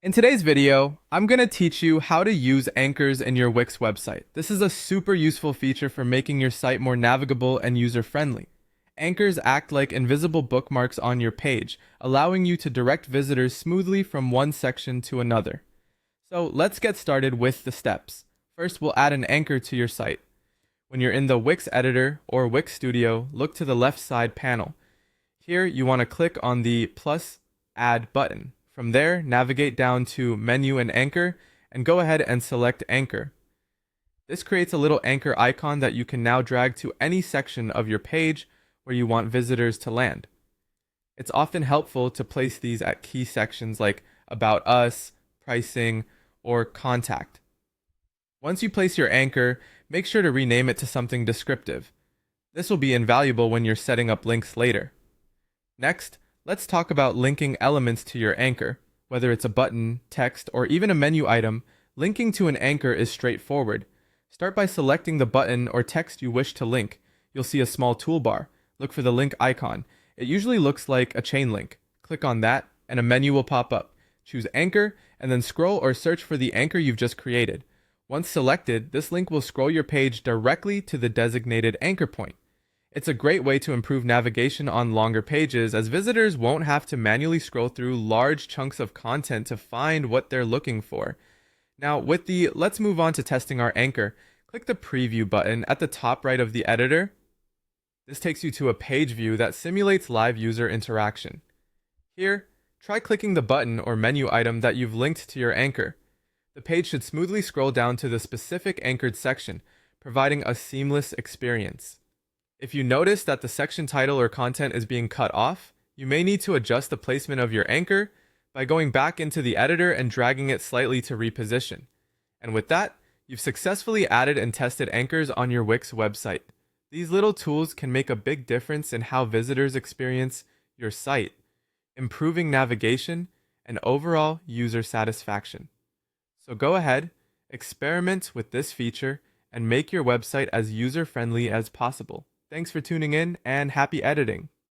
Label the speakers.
Speaker 1: In today's video, I'm going to teach you how to use anchors in your Wix website. This is a super useful feature for making your site more navigable and user-friendly. Anchors act like invisible bookmarks on your page, allowing you to direct visitors smoothly from one section to another. So let's get started with the steps. First, we'll add an anchor to your site. When you're in the Wix editor or Wix Studio, look to the left side panel. Here, you want to click on the plus add button. From there, navigate down to Menu and Anchor, and go ahead and select Anchor. This creates a little anchor icon that you can now drag to any section of your page where you want visitors to land. It's often helpful to place these at key sections like About Us, Pricing, or Contact. Once you place your anchor, make sure to rename it to something descriptive. This will be invaluable when you're setting up links later. Next, let's talk about linking elements to your anchor. Whether it's a button, text, or even a menu item, linking to an anchor is straightforward. Start by selecting the button or text you wish to link. You'll see a small toolbar. Look for the link icon. It usually looks like a chain link. Click on that, and a menu will pop up. Choose Anchor, and then scroll or search for the anchor you've just created. Once selected, this link will scroll your page directly to the designated anchor point. It's a great way to improve navigation on longer pages, as visitors won't have to manually scroll through large chunks of content to find what they're looking for. Now, let's move on to testing our anchor. Click the preview button at the top right of the editor. This takes you to a page view that simulates live user interaction. Here, try clicking the button or menu item that you've linked to your anchor. The page should smoothly scroll down to the specific anchored section, providing a seamless experience. If you notice that the section title or content is being cut off, you may need to adjust the placement of your anchor by going back into the editor and dragging it slightly to reposition. And with that, you've successfully added and tested anchors on your Wix website. These little tools can make a big difference in how visitors experience your site, improving navigation and overall user satisfaction. So go ahead, experiment with this feature, and make your website as user-friendly as possible. Thanks for tuning in, and happy editing!